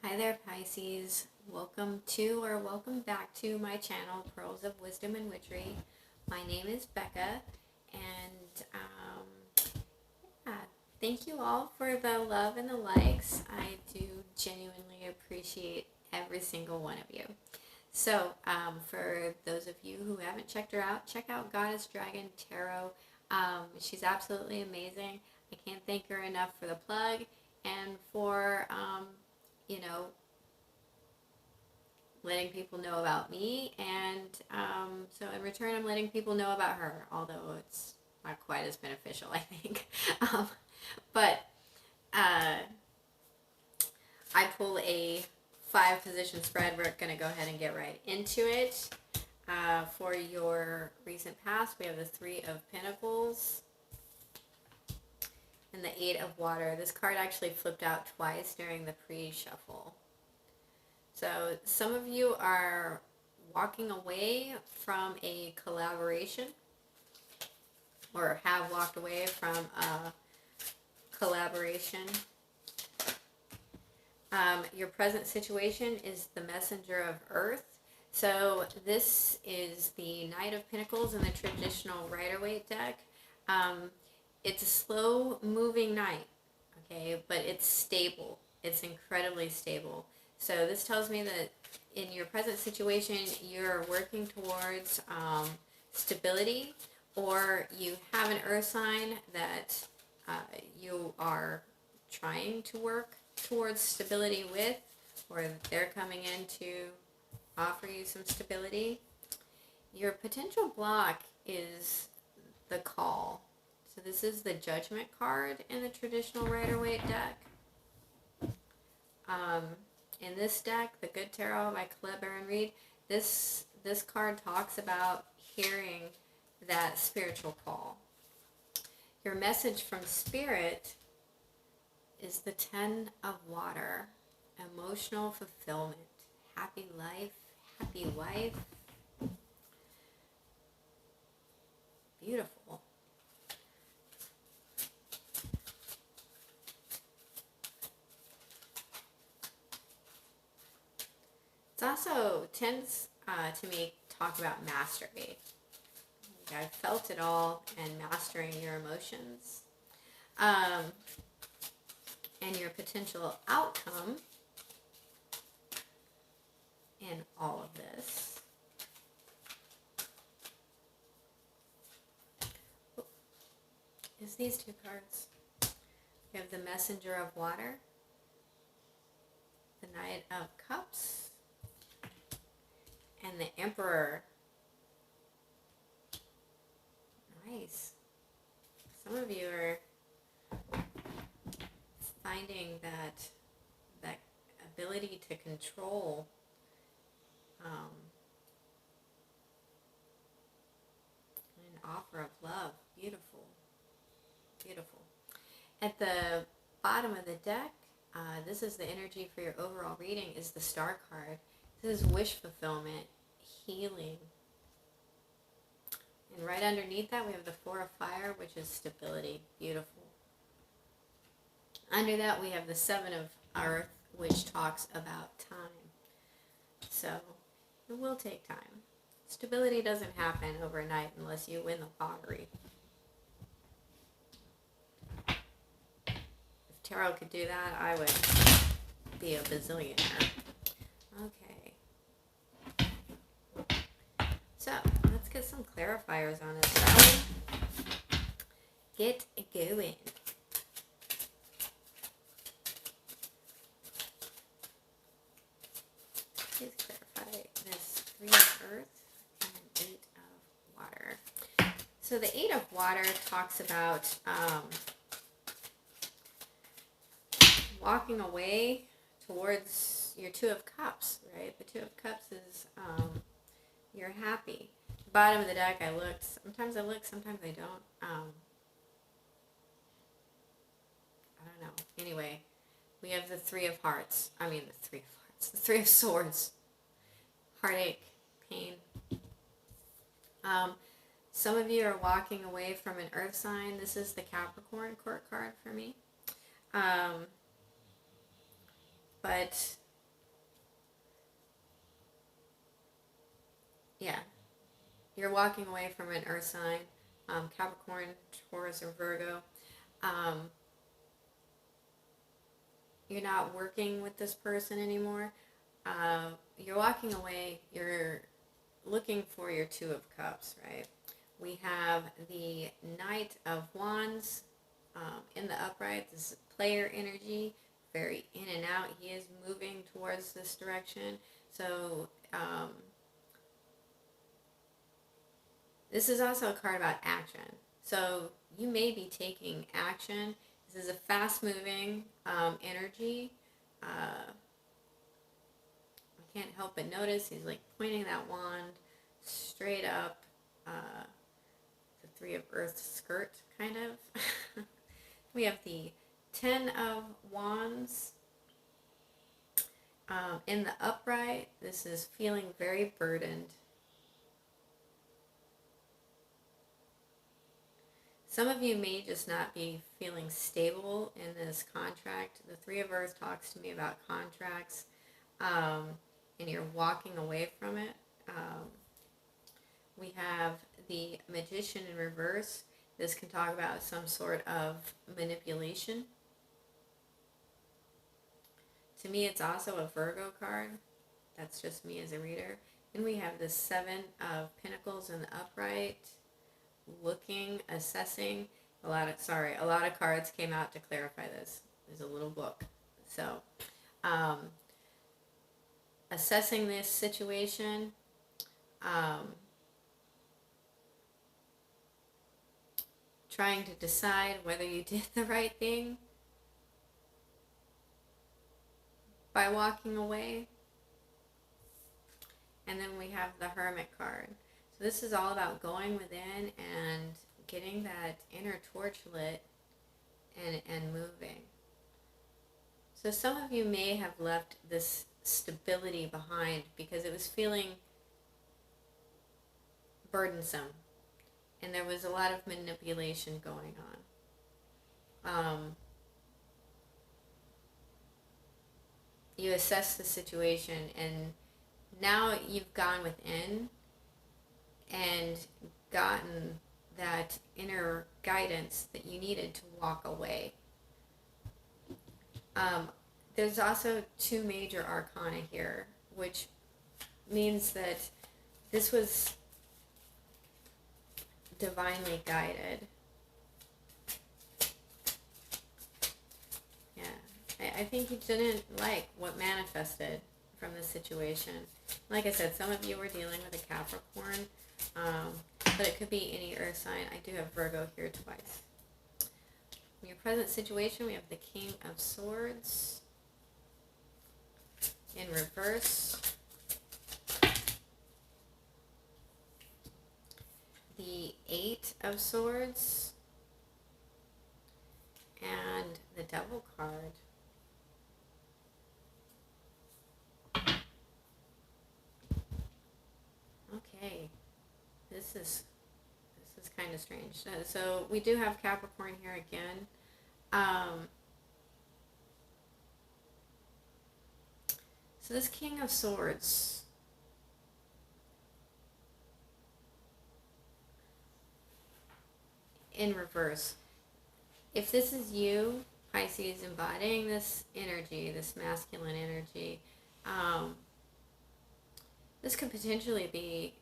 Hi there, Pisces. Welcome back to my channel, Pearls of Wisdom and Witchery. My name is Becca, and yeah, thank you all for the love and the likes. I do genuinely appreciate every single one of you. So, for those of you who haven't checked her out, check out Goddess Dragon Tarot. She's absolutely amazing. I can't thank her enough for the plug and for, you know, letting people know about me, and so in return I'm letting people know about her, although it's not quite as beneficial, I think. But I pull a 5 position spread. We're going to go ahead and get right into it. For your recent past, we have the 3 of Pentacles and the 8 of Water. This card actually flipped out twice during the pre-shuffle. So some of you are walking away from a collaboration, or have walked away from a collaboration. Your present situation is the Messenger of Earth. So this is the Knight of Pentacles in the traditional Rider-Waite deck. It's a slow moving knight, okay, but it's stable. It's incredibly stable. So this tells me that in your present situation, you're working towards stability, or you have an earth sign that you are trying to work towards stability with, or they're coming in to offer you some stability. Your potential block is the Call. So this is the Judgment card in the traditional Rider-Waite deck. In this deck, the Good Tarot by Colette Baron Reed, this card talks about hearing that spiritual call. Your message from Spirit is the 10 of Water, emotional fulfillment, happy life, happy wife. Beautiful. It also tends to me talk about mastery. I've felt it all, and mastering your emotions. And your potential outcome in all of this is these 2 cards. We have the Messenger of Water, the Knight of Cups, and the Emperor. Nice. Some of you are finding that ability to control an offer of love. Beautiful. Beautiful. At the bottom of the deck, this is the energy for your overall reading, is the Star card. This is wish fulfillment, healing. And right underneath that, we have the 4 of Fire, which is stability. Beautiful. Under that, we have the 7 of Earth, which talks about time. So it will take time. Stability doesn't happen overnight unless you win the lottery. If tarot could do that, I would be a bazillionaire. Okay. So let's get some clarifiers on it, shall we? Get going. Please clarify this 3 of Earth and 8 of Water. So the 8 of Water talks about walking away towards your 2 of Cups, right? The 2 of Cups is you're happy. Bottom of the deck, I looked. Sometimes I look, sometimes I don't. I don't know. Anyway, we have the 3 of Hearts. I mean, the 3 of Hearts. The 3 of Swords. Heartache, pain. Some of you are walking away from an earth sign. This is the Capricorn court card for me. But you're walking away from an earth sign, Capricorn, Taurus, or Virgo. Um, you're not working with this person anymore. You're walking away. You're looking for your Two of Cups, right? We have the Knight of Wands in the upright. This is player energy, very in and out. He is moving towards this direction. So this is also a card about action. So you may be taking action. This is a fast-moving energy. I can't help but notice he's like pointing that wand straight up the Three of Earth skirt, kind of. We have the Ten of Wands in the upright. This is feeling very burdened. Some of you may just not be feeling stable in this contract. The Three of Earth talks to me about contracts, and you're walking away from it. We have the Magician in reverse. This can talk about some sort of manipulation. To me, it's also a Virgo card. That's just me as a reader. And we have the Seven of Pentacles in the upright. Looking, assessing. A lot of cards came out to clarify this. There's a little book. So, assessing this situation. Trying to decide whether you did the right thing by walking away. And then we have the Hermit card. So this is all about going within and getting that inner torch lit and moving. So some of you may have left this stability behind because it was feeling burdensome. And there was a lot of manipulation going on. You assess the situation, and now you've gone within and gotten that inner guidance that you needed to walk away. There's also two major arcana here, which means that this was divinely guided. Yeah, I think you didn't like what manifested from this situation. Like I said, some of you were dealing with a Capricorn, but it could be any earth sign. I do have Virgo here twice. In your present situation, we have the King of Swords in reverse. The Eight of Swords and the Devil card. Okay, this is kind of strange. So we do have Capricorn here again. So this King of Swords, in reverse. If this is you, Pisces, embodying this energy, this masculine energy, this could potentially be,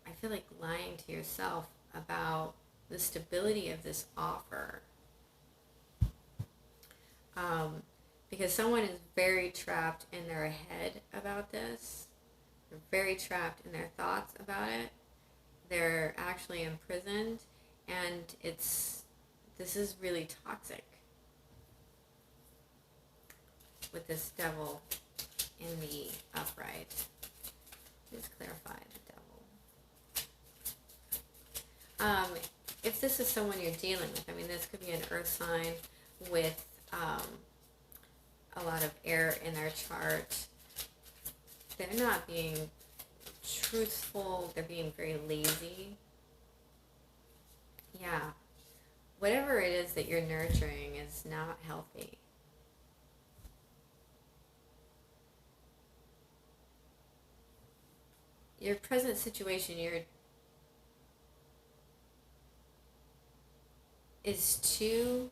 I feel like, lying to yourself about the stability of this offer. Because someone is very trapped in their head about this. They're very trapped in their thoughts about it. They're actually imprisoned, and this is really toxic with this Devil in the upright. Let's clarify the Devil. If this is someone you're dealing with, I mean, this could be an earth sign with a lot of air in their chart. They're not being truthful. They're being very lazy. Yeah. Whatever it is that you're nurturing is not healthy. your present situation is too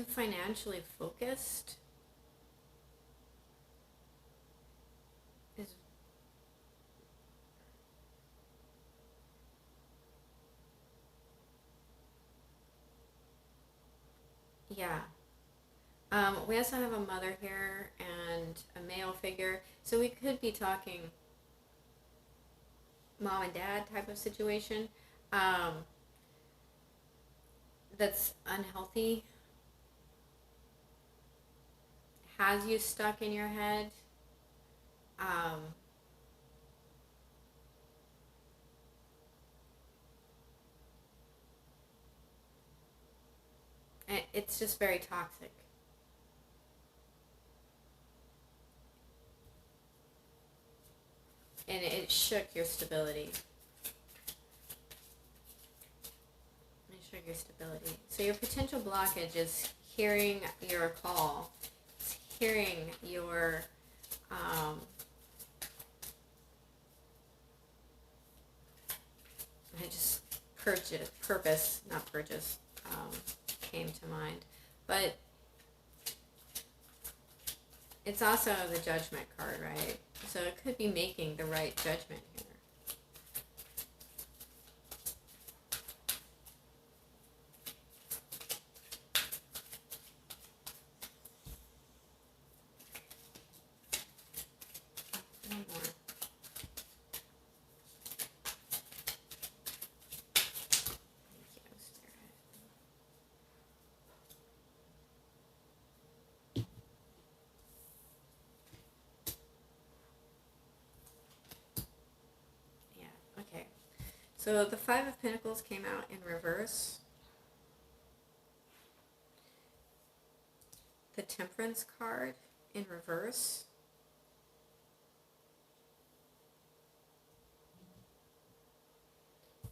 financially focused. Is Yeah. We also have a mother here and a male figure, so we could be talking mom and dad type of situation. Um, that's unhealthy, has you stuck in your head. Um, it's just very toxic. And it shook your stability. So your potential blockage is hearing your call. It's hearing your I just not purchase, came to mind. But it's also the judgment card, right? So it could be making the right judgment here. One more. Yeah, okay. So the Five of Pentacles came out in reverse. The Temperance card in reverse.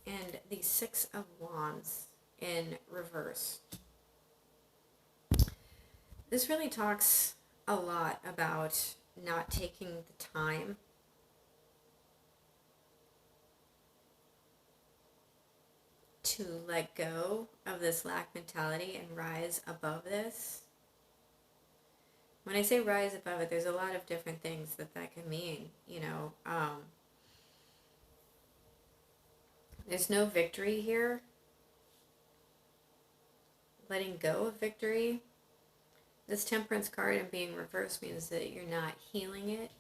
And the Six of Wands in reverse. This really talks a lot about not taking the time to let go of this lack mentality and rise above this. When I say rise above it, there's a lot of different things that can mean. There's no victory here. Letting go of victory. This Temperance card and being reversed means that you're not healing it.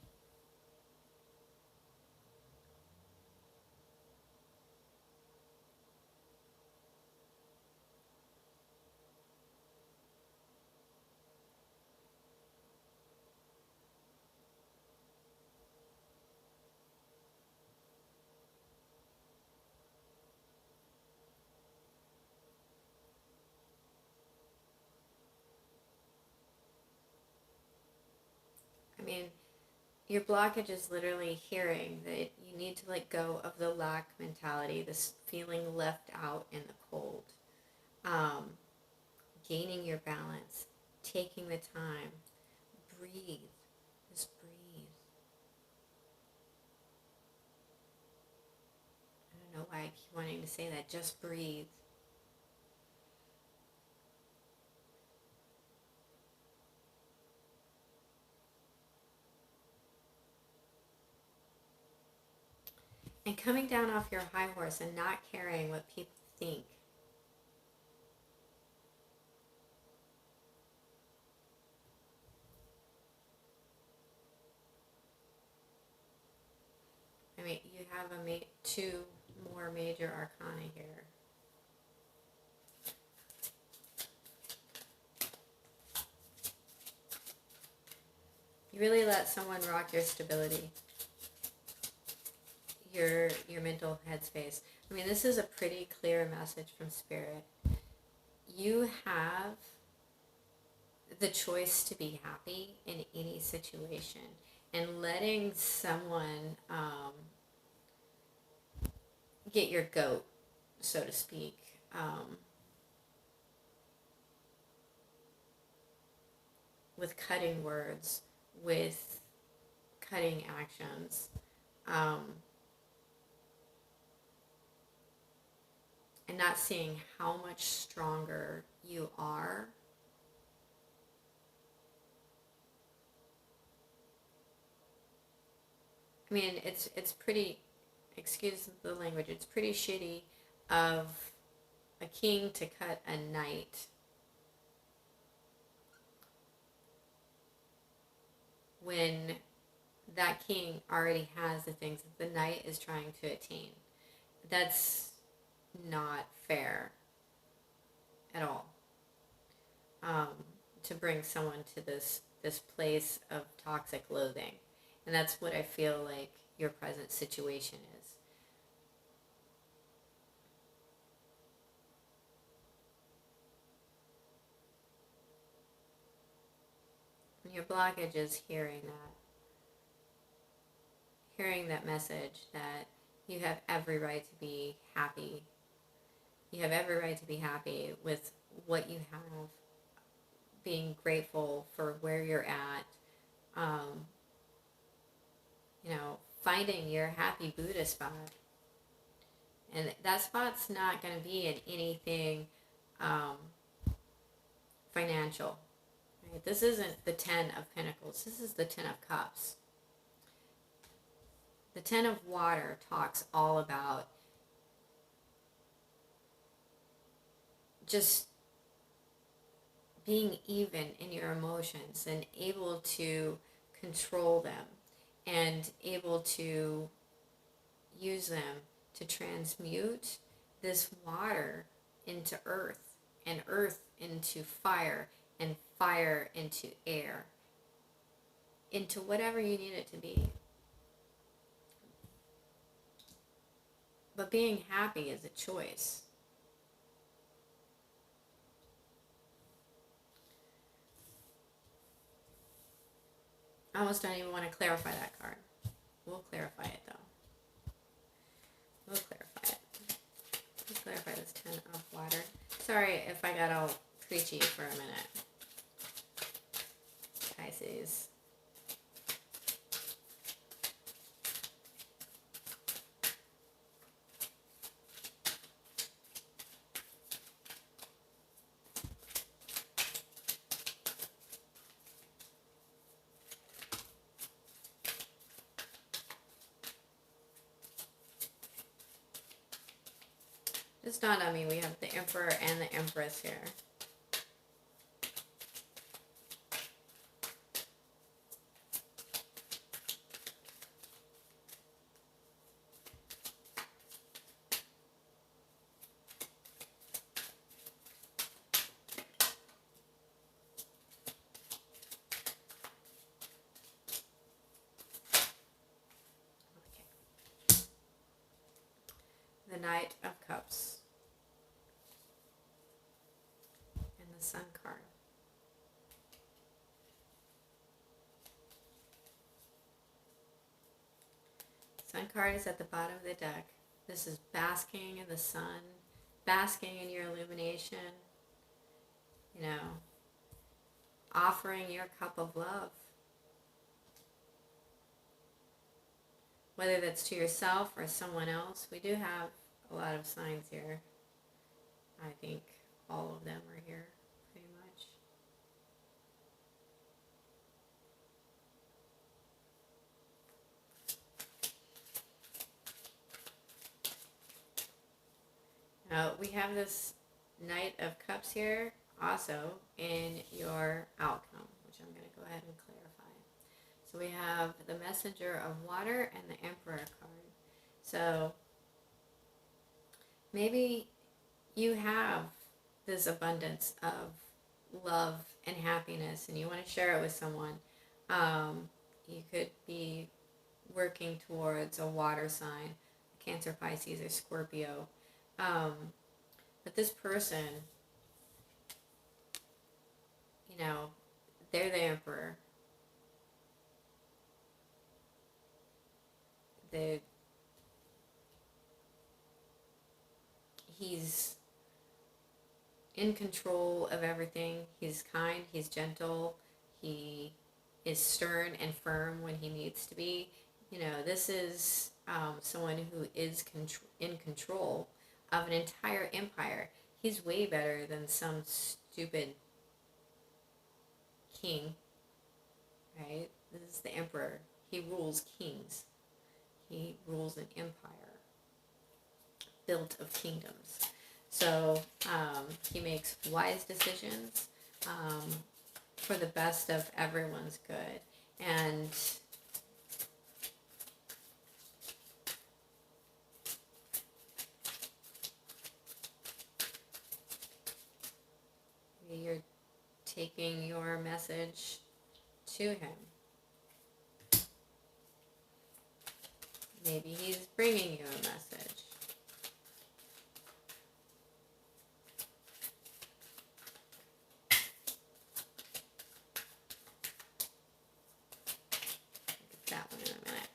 I mean, your blockage is literally hearing that you need to let go of the lack mentality, this feeling left out in the cold. Gaining your balance, taking the time, breathe, just breathe. I don't know why I keep wanting to say that, just breathe. And coming down off your high horse and not caring what people think. I mean, you have two more major arcana here. You really let someone rock your stability, your mental headspace. I mean, this is a pretty clear message from Spirit. You have the choice to be happy in any situation, and letting someone get your goat, so to speak. With cutting words, with cutting actions, and not seeing how much stronger you are. I mean, it's pretty, excuse the language, it's pretty shitty of a king to cut a knight when that king already has the things that the knight is trying to attain. That's not fair at all. To bring someone to this place of toxic loathing, and that's what I feel like your present situation is. And your blockage is hearing that message that you have every right to be happy. You have every right to be happy with what you have, being grateful for where you're at, finding your happy Buddha spot. And that spot's not going to be in anything financial. Right? This isn't the 10 of Pentacles. This is the 10 of Cups. The 10 of Water talks all about just being even in your emotions and able to control them and able to use them to transmute this water into earth, and earth into fire, and fire into air, into whatever you need it to be. But being happy is a choice. I almost don't even want to clarify that card. We'll clarify it though. We'll clarify it. Let's clarify this 10 of Water. Sorry if I got all preachy for a minute. Pisces. Just dawned on me, we have the Emperor and the Empress here. Okay. The Knight of Cups. And the Sun card. Sun card is at the bottom of the deck. This is basking in the sun, basking in your illumination, offering your cup of love. Whether that's to yourself or someone else. We do have a lot of signs here. I think all of them are here, pretty much. We have this Knight of Cups here also in your outcome, which I'm going to go ahead and clarify. So we have the Messenger of Water and the Emperor card. So maybe you have this abundance of love and happiness and you want to share it with someone. You could be working towards a water sign, Cancer, Pisces, or Scorpio. But this person, they're the Emperor. He's in control of everything. He's kind, he's gentle, he is stern and firm when he needs to be. This is someone who is in control of an entire empire. He's way better than some stupid king, right? This is the emperor. He rules kings. He rules an empire built of kingdoms. So he makes wise decisions for the best of everyone's good. And you're taking your message to him. Maybe he's bringing you a message. That one in a minute.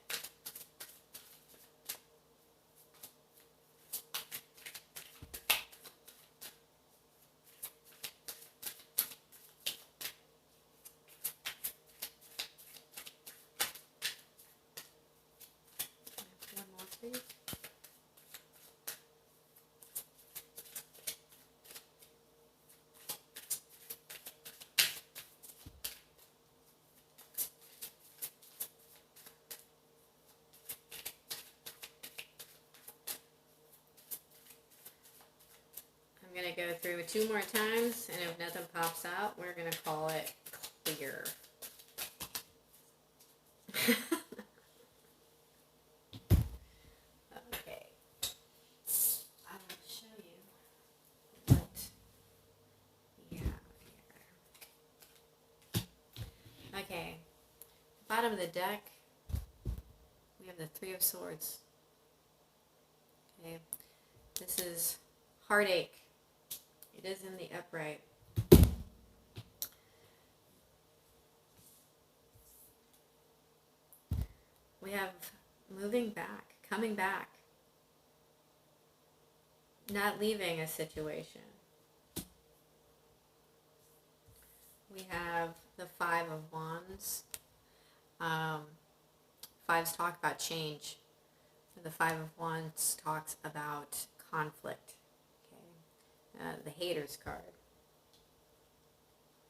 One more, please. I'm going to go through it 2 more times, and if nothing pops out, we're going to call it clear. Okay. I will show you what we have here. Okay. Bottom of the deck, we have the 3 of Swords. Okay. This is heartache. It is in the upright. We have moving back, coming back, not leaving a situation. We have the 5 of Wands. Fives talk about change. The 5 of Wands talks about conflict. Okay, the Haters card.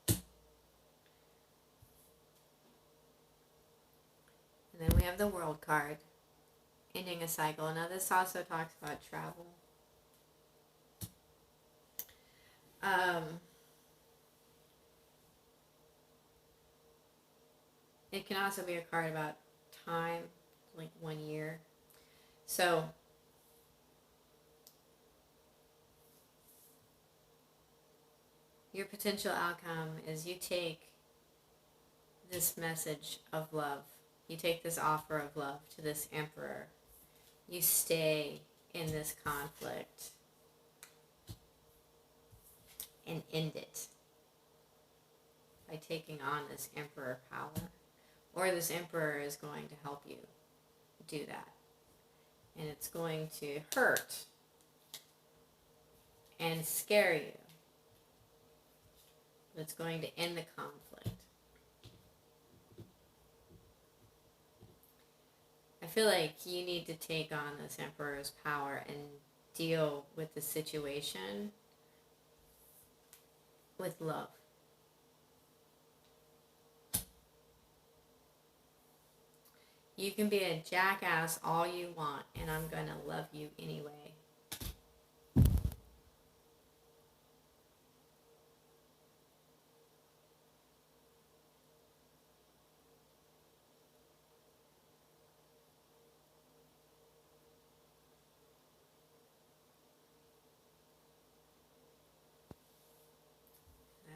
And then we have the World card, ending a cycle. Now this also talks about travel. It can also be a card about time, like 1 year. So your potential outcome is you take this message of love. You take this offer of love to this emperor. You stay in this conflict and end it by taking on this emperor power. Or this emperor is going to help you do that. And it's going to hurt and scare you. But it's going to end the conflict. I feel like you need to take on this emperor's power and deal with the situation with love. You can be a jackass all you want, and I'm going to love you anyway.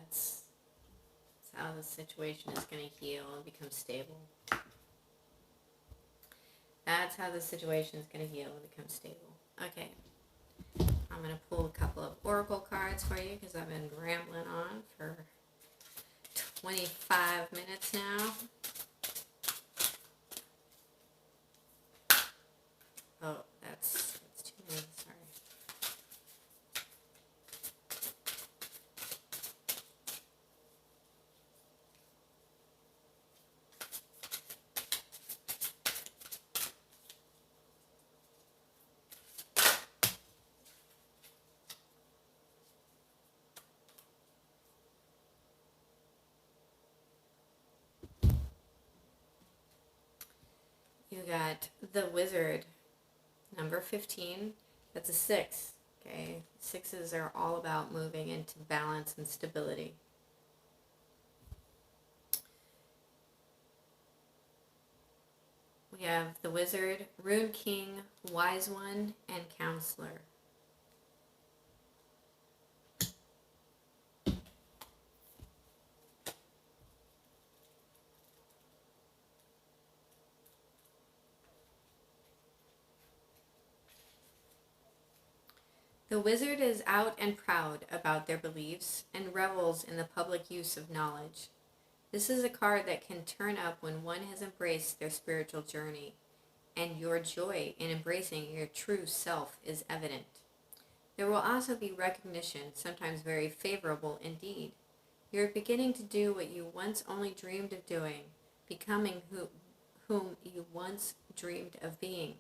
That's how the situation is going to heal and become stable. That's how the situation is going to heal and become stable. Okay. I'm going to pull a couple of oracle cards for you because I've been rambling on for 25 minutes now. Oh, that's too many. Sorry. You got the Wizard, number 15. That's a 6. Okay, 6s are all about moving into balance and stability. We have the Wizard, Rune King, Wise One, and Counselor. The Wizard is out and proud about their beliefs and revels in the public use of knowledge. This is a card that can turn up when one has embraced their spiritual journey, and your joy in embracing your true self is evident. There will also be recognition, sometimes very favorable indeed. You are beginning to do what you once only dreamed of doing, becoming whom you once dreamed of being.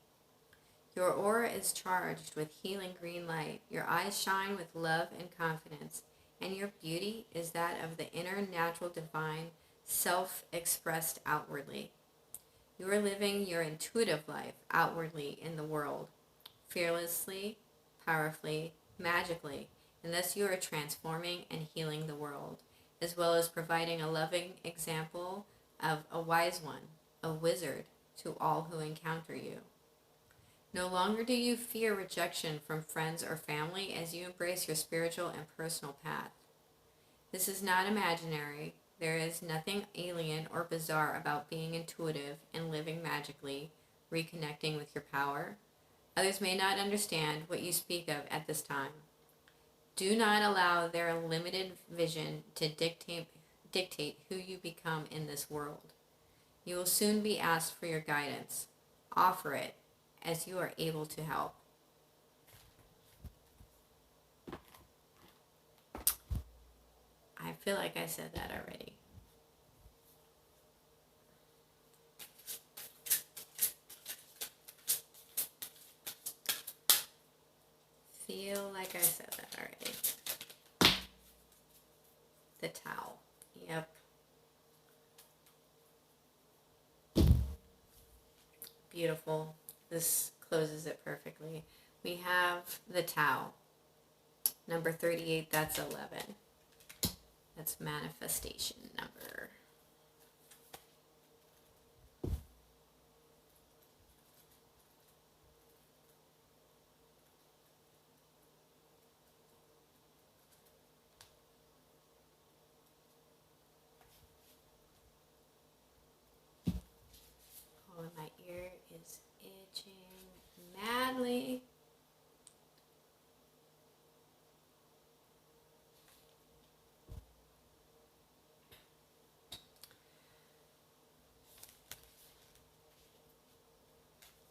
Your aura is charged with healing green light. Your eyes shine with love and confidence, and your beauty is that of the inner natural divine self expressed outwardly. You are living your intuitive life outwardly in the world, fearlessly, powerfully, magically, and thus you are transforming and healing the world, as well as providing a loving example of a wise one, a wizard, to all who encounter you. No longer do you fear rejection from friends or family as you embrace your spiritual and personal path. This is not imaginary. There is nothing alien or bizarre about being intuitive and living magically, reconnecting with your power. Others may not understand what you speak of at this time. Do not allow their limited vision to dictate who you become in this world. You will soon be asked for your guidance. Offer it as you are able to help. I feel like I said that already. Feel like I said that already. The towel. Yep. Beautiful. This closes it perfectly. We have the towel. Number 38, that's 11. That's manifestation number. Oh, and my ear is itching madly.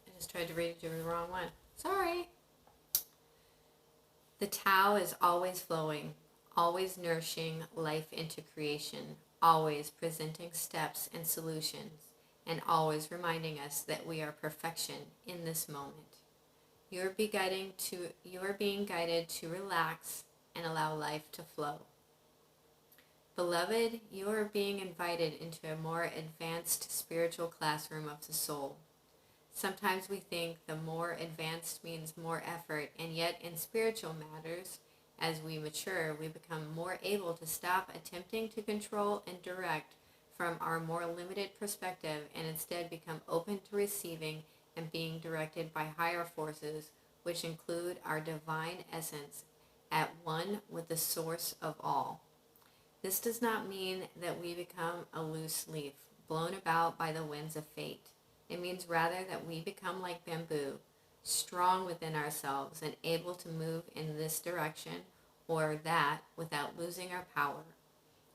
I just tried to read it to the wrong one. Sorry. The Tao is always flowing, always nourishing life into creation, always presenting steps and solutions, and always reminding us that we are perfection in this moment. You are being guided to relax and allow life to flow. Beloved, you are being invited into a more advanced spiritual classroom of the soul. Sometimes we think the more advanced means more effort, and yet in spiritual matters, as we mature, we become more able to stop attempting to control and direct from our more limited perspective and instead become open to receiving and being directed by higher forces, which include our divine essence at one with the source of all. This does not mean that we become a loose leaf, blown about by the winds of fate. It means rather that we become like bamboo, strong within ourselves and able to move in this direction or that without losing our power.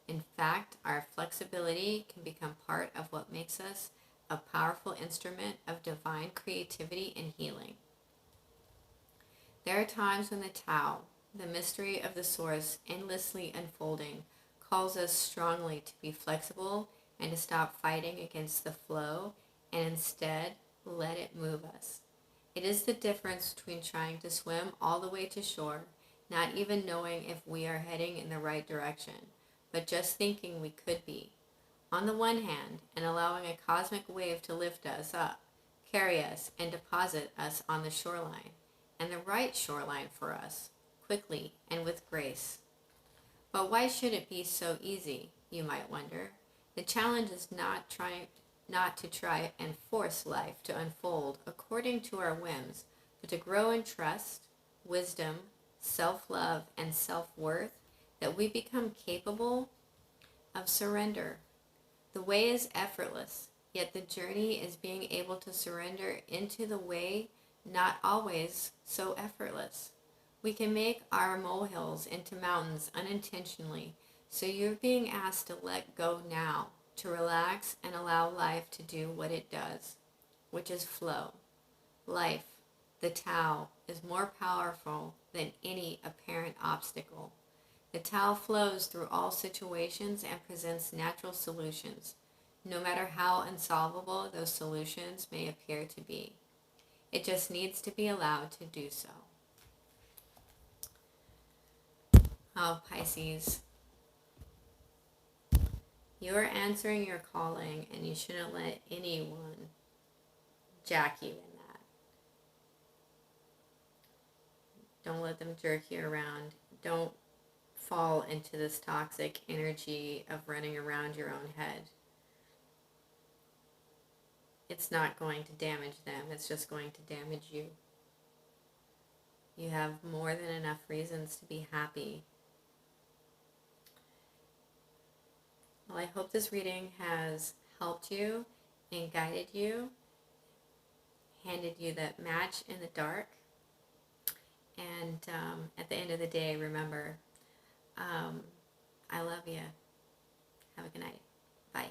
In fact, our flexibility can become part of what makes us a powerful instrument of divine creativity and healing. There are times when the Tao, the mystery of the source endlessly unfolding, calls us strongly to be flexible and to stop fighting against the flow and instead let it move us. It is the difference between trying to swim all the way to shore, not even knowing if we are heading in the right direction, but just thinking we could be, on the one hand, and allowing a cosmic wave to lift us up, carry us and deposit us on the shoreline, and the right shoreline for us, quickly and with grace. But why should it be so easy, you might wonder? The challenge is not to try and force life to unfold according to our whims, but to grow in trust, wisdom, self-love, and self-worth, that we become capable of surrender. The way is effortless, yet the journey is being able to surrender into the way, not always so effortless. We can make our molehills into mountains unintentionally, so you're being asked to let go now, to relax and allow life to do what it does, which is flow. Life, the Tao, is more powerful than any apparent obstacle. The Tao flows through all situations and presents natural solutions, no matter how unsolvable those solutions may appear to be. It just needs to be allowed to do so. Oh, Pisces, you're answering your calling, and you shouldn't let anyone jack you in that. Don't let them jerk you around. Don't fall into this toxic energy of running around your own head. It's not going to damage them. It's just going to damage you. You have more than enough reasons to be happy. Well, I hope this reading has helped you and guided you, handed you that match in the dark. And at the end of the day, remember, I love you. Have a good night. Bye.